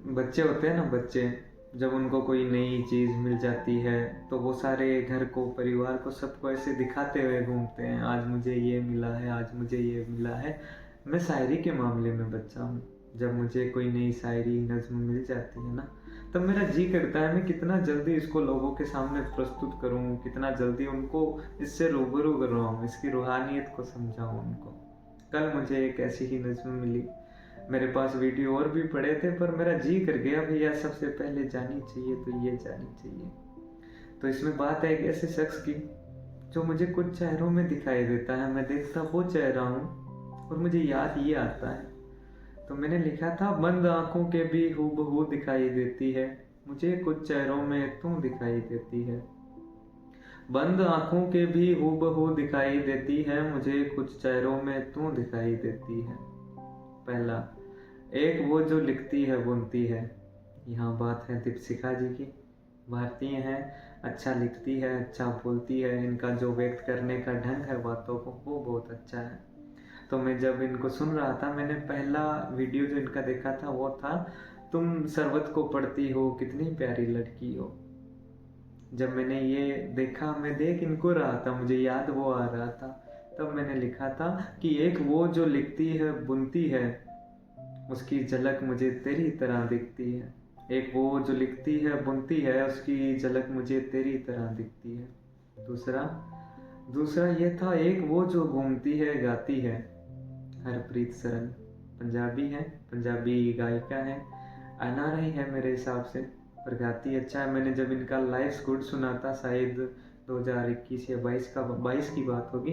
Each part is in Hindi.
बच्चे होते हैं ना, बच्चे जब उनको कोई नई चीज़ मिल जाती है तो वो सारे घर को, परिवार को, सबको ऐसे दिखाते हुए घूमते हैं, आज मुझे ये मिला है, आज मुझे ये मिला है। मैं शायरी के मामले में बच्चा हूँ। जब मुझे कोई नई शायरी, नज़्म मिल जाती है ना, तब मेरा जी करता है मैं कितना जल्दी इसको लोगों के सामने प्रस्तुत करूँ, कितना जल्दी उनको इससे रूबरू करवाऊँ, इसकी रूहानियत को समझाऊँ उनको। कल मुझे एक ऐसी ही नज़्म मिली, मेरे पास वीडियो और भी पड़े थे, पर मेरा जी कर गया भैया सबसे पहले जानी चाहिए तो ये जानी चाहिए। तो इसमें बात है एक ऐसे शख्स की जो मुझे कुछ चेहरों में दिखाई देता है, मैं देखता वो चेहरा हूँ और मुझे याद ये आता है। तो मैंने लिखा था, बंद आंखों के भी हूबहू दिखाई देती है, मुझे कुछ चेहरों में तू दिखाई देती है। बंद आंखों के भी हूबहू दिखाई देती है, मुझे कुछ चेहरों में तू दिखाई देती है। पहला, एक वो जो लिखती है बुनती है। यहाँ बात है दीपशिखा जी की। भारतीय हैं, अच्छा लिखती है, अच्छा बोलती है, इनका जो व्यक्त करने का ढंग है बातों को, वो बहुत अच्छा है। तो मैं जब इनको सुन रहा था, मैंने पहला वीडियो जो इनका देखा था वो था, तुम सरबत को पढ़ती हो, कितनी प्यारी लड़की हो। जब मैंने ये देखा, मैं देख इनको रहा था, मुझे याद वो आ रहा था, तब मैंने लिखा था कि एक वो जो लिखती है बुनती है, उसकी झलक मुझे तेरी तरह दिखती है। एक वो जो लिखती है बुनती है, उसकी झलक मुझे तेरी तरह दिखती है। दूसरा दूसरा ये था, एक वो जो घूमती है गाती है। हरप्रीत सरन पंजाबी है, पंजाबी गायिका है, एनआरआई है मेरे हिसाब से, पर गाती अच्छा है। मैंने जब इनका लाइव स्कूट सुना था, शायद 2021 या 22 की बात होगी,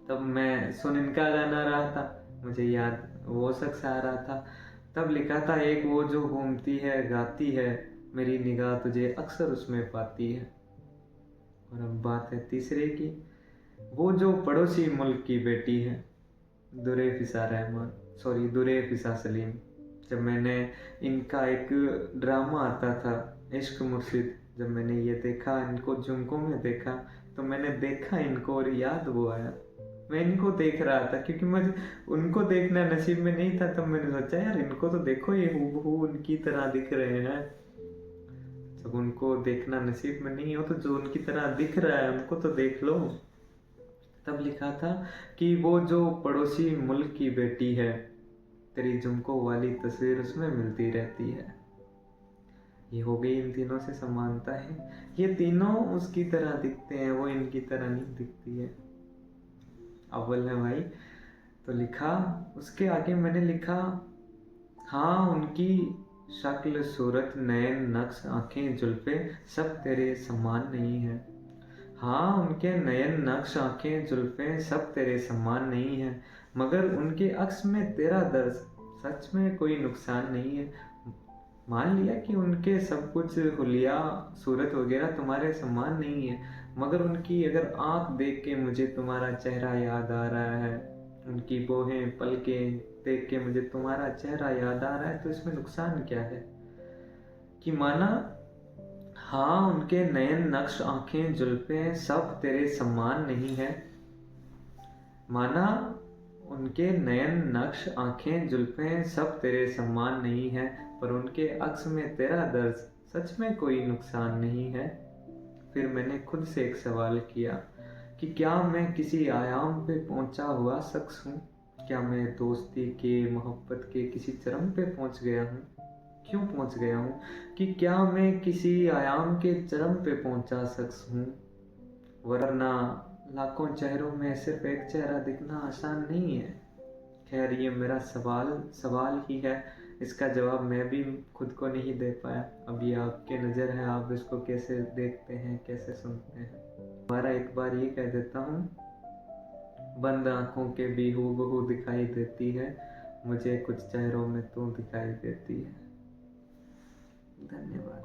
तब मैं सुन इनका गाना रहा था, मुझे याद वो शख्स आ रहा था। तब लिखा था, एक वो जो घूमती है गाती है, मेरी निगाह तुझे अक्सर उसमें पाती है। और अब बात है तीसरे की, वो जो पड़ोसी मुल्क की बेटी है। दुरे फिसा रहमान, सॉरी दुरे फिसा सलीम। जब मैंने इनका एक ड्रामा आता था इश्क मुर्शिद, जब मैंने ये देखा, इनको झुमकों में देखा, तो मैंने देखा इनको और याद वो आया। मैं इनको देख रहा था क्योंकि मुझे उनको देखना नसीब में नहीं था, तब मैंने सोचा यार इनको तो देखो, ये हूबहू उनकी तरह दिख रहे हैं। जब उनको देखना नसीब में नहीं हो तो जो उनकी तरह दिख रहा है उनको तो देख लो। तब लिखा था कि वो जो पड़ोसी मुल्क की बेटी है, तेरी झुमकों वाली तस्वीर उसमें मिलती रहती है। ये हो गई इन तीनों से समानता है, ये तीनों उसकी तरह दिखते हैं, वो इनकी तरह नहीं दिखती है। अव्वल है भाई। तो लिखा, उसके आगे मैंने लिखा, हाँ उनकी शक्ल सूरत नयन नक्श आंखें जुल्फे सब तेरे समान नहीं है। हाँ उनके नयन नक्श आंखें जुल्फें सब तेरे समान नहीं है, मगर उनके अक्स में तेरा दर्द सच में कोई नुकसान नहीं है। मान लिया कि उनके सब कुछ हुलिया सूरत वगैरह तुम्हारे समान नहीं है, मगर उनकी अगर आंख देख के मुझे तुम्हारा चेहरा याद आ रहा है, उनकी बोहें पलकें देख के मुझे तुम्हारा चेहरा याद आ रहा है, तो इसमें नुकसान क्या है। कि माना, हाँ उनके नयन नक्श आंखें जुल्फें सब तेरे समान नहीं है। माना, उनके नयन नक्श आंखें जुल्फें सब तेरे समान नहीं है, पर उनके अक्स में तेरा दर्द सच में कोई नुकसान नहीं है। फिर मैंने खुद से एक सवाल किया कि क्या मैं किसी आयाम पे पहुंचा हुआ शख्स हूँ? क्या मैं दोस्ती के, मोहब्बत के किसी चरम पे पहुंच गया हूँ? क्यों पहुंच गया हूँ? कि क्या मैं किसी आयाम के चरम पे पहुंचा शख्स हूँ? वरना लाखों चेहरों में सिर्फ एक चेहरा दिखना आसान नहीं है। खैर ये मेरा सवाल ही है, इसका जवाब मैं भी खुद को नहीं दे पाया। अब ये आपके नज़र है, आप इसको कैसे देखते हैं, कैसे सुनते हैं। दोबारा एक बार ये कह देता हूँ, बंद आंखों के भी हूबहू दिखाई देती है, मुझे कुछ चेहरों में तू दिखाई देती है। धन्यवाद।